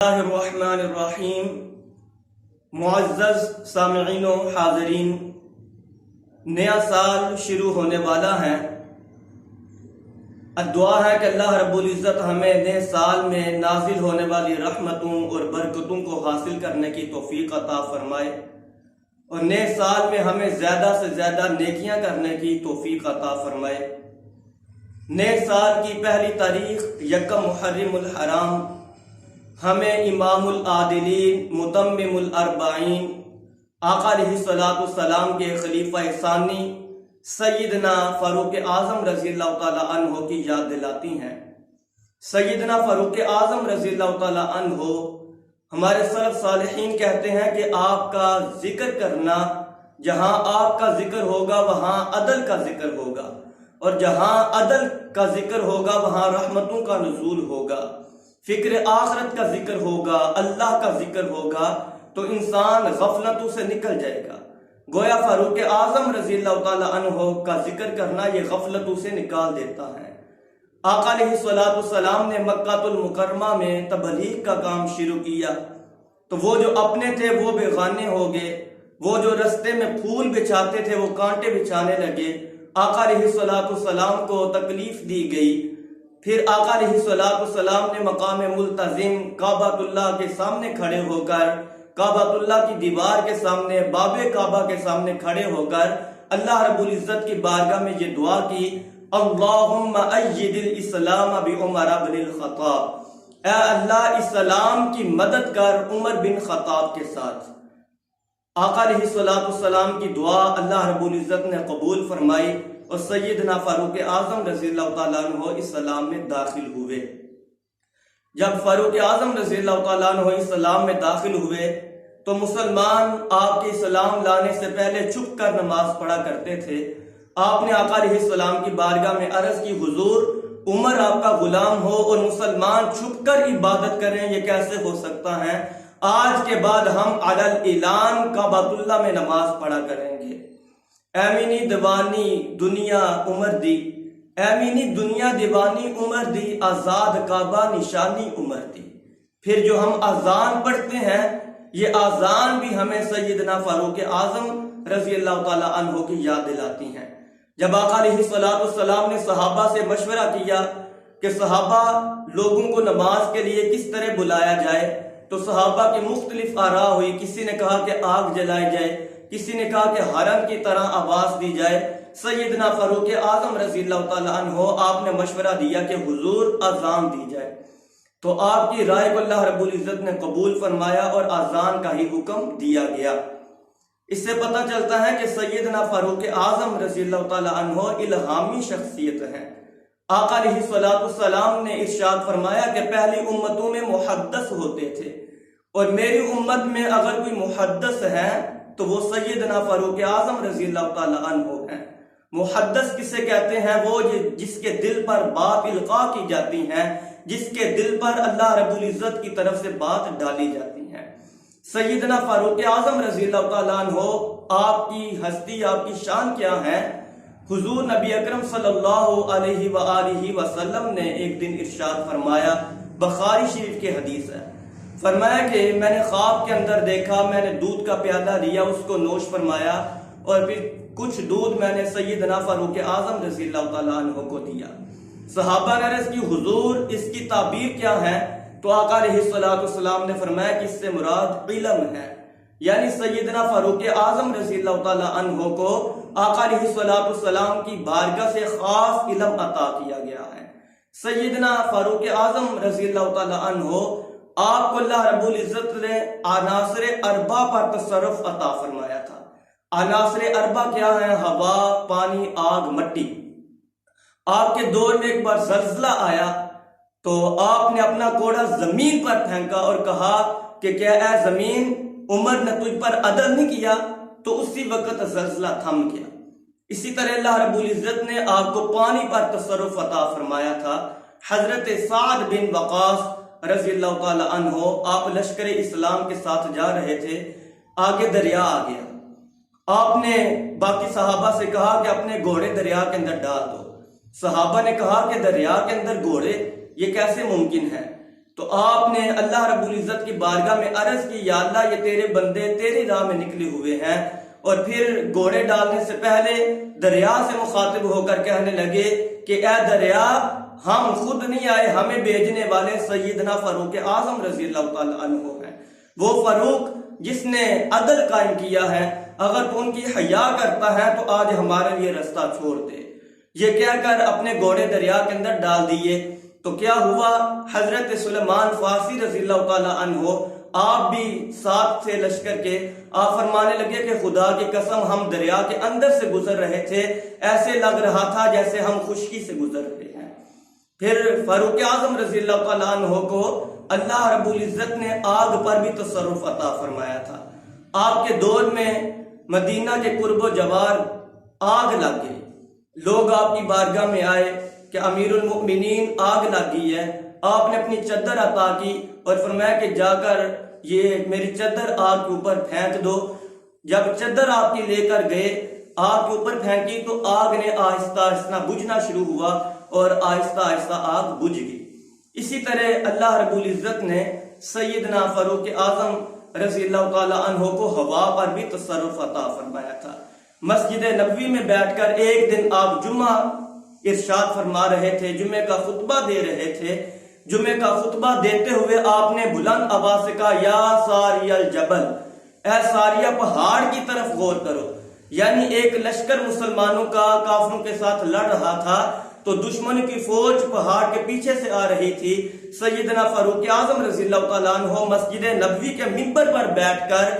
اللہ الرحمن الرحیم۔ معزز سامعین و حاضرین، نیا سال شروع ہونے والا ہے۔ دعا ہے کہ اللہ رب العزت ہمیں نئے سال میں نازل ہونے والی رحمتوں اور برکتوں کو حاصل کرنے کی توفیق عطا فرمائے، اور نئے سال میں ہمیں زیادہ سے زیادہ نیکیاں کرنے کی توفیق عطا فرمائے۔ نئے سال کی پہلی تاریخ یکم محرم الحرام ہمیں امام العادلین متمم الاربعین آقا علیہ السلام کے خلیفہ ثانی سیدنا فاروق اعظم رضی اللہ تعالی عنہ کی یاد دلاتی ہیں۔ سیدنا فاروق اعظم رضی اللہ تعالی عنہ ہمارے سلف صالحین کہتے ہیں کہ آپ کا ذکر کرنا، جہاں آپ کا ذکر ہوگا وہاں عدل کا ذکر ہوگا، اور جہاں عدل کا ذکر ہوگا وہاں رحمتوں کا نزول ہوگا، فکر آخرت کا ذکر ہوگا، اللہ کا ذکر ہوگا، تو انسان غفلتوں سے نکل جائے گا۔ گویا فاروق اعظم رضی اللہ تعالی عنہ کا ذکر کرنا یہ غفلتوں سے نکال دیتا ہے۔ آقا علیہ السلام نے مکہ المکرمہ میں تبلیغ کا کام شروع کیا، تو وہ جو اپنے تھے وہ بیگانے ہو گئے، وہ جو رستے میں پھول بچھاتے تھے وہ کانٹے بچھانے لگے۔ آقا علیہ السلام کو تکلیف دی گئی۔ پھر آقا علیہ السلام نے مقام ملتزم کعبۃ اللہ کے سامنے کھڑے ہو کر، کعبۃ اللہ کی دیوار کے سامنے، باب کعبہ کے سامنے کھڑے ہو کر اللہ رب العزت کی بارگاہ میں یہ دعا کی، اللہم اید الاسلام بعمر بن الخطاب، اے اللہ اسلام کی مدد کر عمر بن خطاب کے ساتھ۔ آقا علیہ السلام کی دعا اللہ رب العزت نے قبول فرمائی، اور سیدنا فاروق اعظم رضی اللہ تعالیٰ عنہ اسلام میں داخل ہوئے۔ جب فاروق اعظم رضی اللہ تعالیٰ عنہ اسلام میں داخل ہوئے تو مسلمان آپ کے اسلام لانے سے پہلے چھپ کر نماز پڑھا کرتے تھے۔ آپ نے آقا علیہ السلام کی بارگاہ میں عرض کی، حضور عمر آپ کا غلام ہو اور مسلمان چھپ کر عبادت کریں، یہ کیسے ہو سکتا ہے؟ آج کے بعد ہم علی الاعلان کعبۃ اللہ میں نماز پڑھا کریں گے۔ ایمینی دیوانی دنیا عمر دی، ایمینی دنیا دیوانی عمر دی، آزاد کعبہ نشانی عمر دی۔ پھر جو ہم اذان پڑھتے ہیں، یہ اذان بھی ہمیں سیدنا فاروق اعظم رضی اللہ تعالی عنہ کی یاد دلاتی ہیں۔ جب آقا علیہ السلام نے صحابہ سے مشورہ کیا کہ صحابہ لوگوں کو نماز کے لیے کس طرح بلایا جائے، تو صحابہ کی مختلف آراء ہوئی۔ کسی نے کہا کہ آگ جلائی جائے، کسی نے کہا کہ ہارن کی طرح آواز دی جائے۔ سیدنا فاروق اعظم رضی اللہ تعالی عنہ آپ نے مشورہ دیا کہ حضور اذان دی جائے، تو آپ کی رائے کو اللہ رب العزت نے قبول فرمایا اور اذان کا ہی حکم دیا گیا۔ اس سے پتہ چلتا ہے کہ سیدنا فاروق اعظم رضی اللہ تعالی عنہ الہامی شخصیت ہیں۔ آقا علیہ السلام نے ارشاد فرمایا کہ پہلی امتوں میں محدث ہوتے تھے، اور میری امت میں اگر کوئی محدث ہے تو وہ سیدنا فاروق اعظم رضی اللہ تعالی عنہ ہیں۔ محدث کسے کہتے ہیں؟ وہ جس کے دل پر بات القاء کی جاتی ہے، جس کے دل پر اللہ رب العزت کی طرف سے بات ڈالی جاتی ہے۔ سیدنا فاروق اعظم رضی اللہ تعالی عنہ، آپ کی ہستی، آپ کی شان کیا ہے؟ حضور نبی اکرم صلی اللہ علیہ وآلہ وسلم نے ایک دن ارشاد فرمایا، بخاری شریف کی حدیث ہے، فرمایا کہ میں نے خواب کے اندر دیکھا، میں نے دودھ کا پیالہ لیا، اس کو نوش فرمایا، اور پھر کچھ دودھ میں نے سیدنا فاروق اعظم رضی اللہ تعالیٰ عنہ کو دیا۔ صحابہ نے عرض کی، حضور اس کی تعبیر کیا ہے؟ تو آقا علیہ السلام نے فرمایا کہ اس سے مراد علم ہے، یعنی سیدنا فاروق اعظم رضی اللہ تعالیٰ عنہ کو آقا علیہ السلام کی بارگاہ سے خاص علم عطا کیا گیا ہے۔ سیدنا فاروق اعظم رضی اللہ تعالیٰ عنہ آپ کو اللہ رب العزت نے عناصر اربع پر تصرف عطا فرمایا تھا۔ عناصر اربع کیا ہیں؟ ہوا، پانی، آگ، مٹی۔ آپ کے دور میں ایک بار زلزلہ آیا تو آپ نے اپنا کوڑا زمین پر پھینکا اور کہا کہ کیا اے زمین، عمر نے تجھ پر عدل نہیں کیا؟ تو اسی وقت زلزلہ تھم گیا۔ اسی طرح اللہ رب العزت نے آپ کو پانی پر تصرف عطا فرمایا تھا۔ حضرت سعد بن وقاص رضی اللہ تعالی عنہ، آپ لشکر اسلام کے ساتھ جا رہے تھے، آگے دریا آ گیا۔ آپ نے باقی صحابہ سے کہا کہ اپنے گھوڑے دریا کے اندر ڈال دو۔ صحابہ نے کہا کہ دریا کے اندر گھوڑے، یہ کیسے ممکن ہے؟ تو آپ نے اللہ رب العزت کی بارگاہ میں عرض کی یا اللہ یہ تیرے بندے تیری راہ میں نکلے ہوئے ہیں، اور پھر گھوڑے ڈالنے سے پہلے دریا سے مخاطب ہو کر کہنے لگے کہ اے دریا ہم خود نہیں آئے، ہمیں بھیجنے والے سیدنا فاروق اعظم رضی اللہ تعالیٰ عنہ ہیں، وہ فاروق جس نے عدل قائم کیا ہے، اگر تو ان کی حیا کرتا ہے تو آج ہمارے لیے رستہ چھوڑ دے۔ یہ کہہ کر اپنے گھوڑے دریا کے اندر ڈال دیے۔ تو کیا ہوا، حضرت سلیمان فارسی رضی اللہ تعالیٰ عنہ آپ بھی ساتھ سے لشکر کے آپ فرمانے لگے کہ خدا کی قسم ہم دریا کے اندر سے گزر رہے تھے، ایسے لگ رہا تھا جیسے ہم خشکی سے گزر رہے ہیں۔ پھر فاروق اعظم رضی اللہ تعالیٰ عنہ کو اللہ رب العزت نے آگ پر بھی تصرف عطا فرمایا تھا۔ آپ کے دور میں مدینہ کے قرب و جوار آگ لگ گئی، لوگ آپ کی بارگاہ میں آئے کہ امیر المؤمنین آگ لگ گئی ہے۔ آپ نے اپنی چادر عطا کی اور فرمایا کہ جا کر یہ میری چادر آگ کے اوپر پھینک دو۔ جب چادر آپ کی لے کر گئے آگ کے اوپر پھینکی تو آگ نے آہستہ آہستہ بجھنا شروع ہوا اور آہستہ آہستہ آگ بجھ گئی۔ اسی طرح اللہ رب العزت نے سیدنا فاروق اعظم رضی اللہ تعالیٰ عنہ کو ہوا پر بھی تصرف عطا فرمایا تھا۔ مسجد نبوی میں بیٹھ کر ایک دن آپ جمعہ ارشاد فرما رہے تھے، جمعے کا خطبہ دے رہے تھے۔ جمعے کا خطبہ دیتے ہوئے آپ نے بلند آواز سے کہا یا ساری الجبل، اے ساریہ پہاڑ کی طرف غور کرو۔ یعنی ایک لشکر مسلمانوں کا کافروں کے ساتھ لڑ رہا تھا تو دشمن کی فوج پہاڑ کے پیچھے سے آ رہی تھی۔ سیدنا فاروق اعظم رضی اللہ تعالیٰ عنہ مسجد نبوی کے منبر پر بیٹھ کر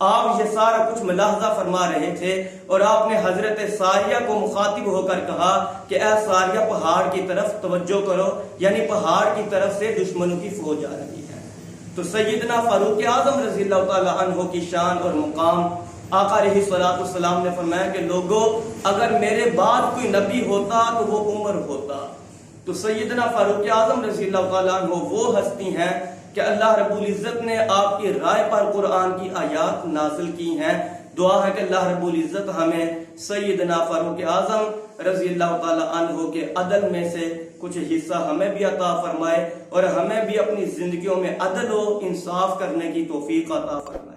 آپ یہ سارا کچھ ملاحظہ فرما رہے تھے، اور آپ نے حضرت ساریہ کو مخاطب ہو کر کہا کہ اے ساریہ پہاڑ کی طرف توجہ کرو، یعنی پہاڑ کی طرف سے دشمنوں کی فوج آ رہی ہے۔ تو سیدنا فاروق اعظم رضی اللہ تعالیٰ عنہ کی شان اور مقام، آقا علیہ الصلوۃ والسلام نے فرمایا کہ لوگوں اگر میرے بعد کوئی نبی ہوتا تو وہ عمر ہوتا۔ تو سیدنا فاروق اعظم رضی اللہ تعالیٰ عنہ وہ ہستی ہیں کہ اللہ رب العزت نے آپ کی رائے پر قرآن کی آیات نازل کی ہیں۔ دعا ہے کہ اللہ رب العزت ہمیں سیدنا فاروق اعظم رضی اللہ تعالیٰ عنہ کے عدل میں سے کچھ حصہ ہمیں بھی عطا فرمائے، اور ہمیں بھی اپنی زندگیوں میں عدل و انصاف کرنے کی توفیق عطا فرمائے۔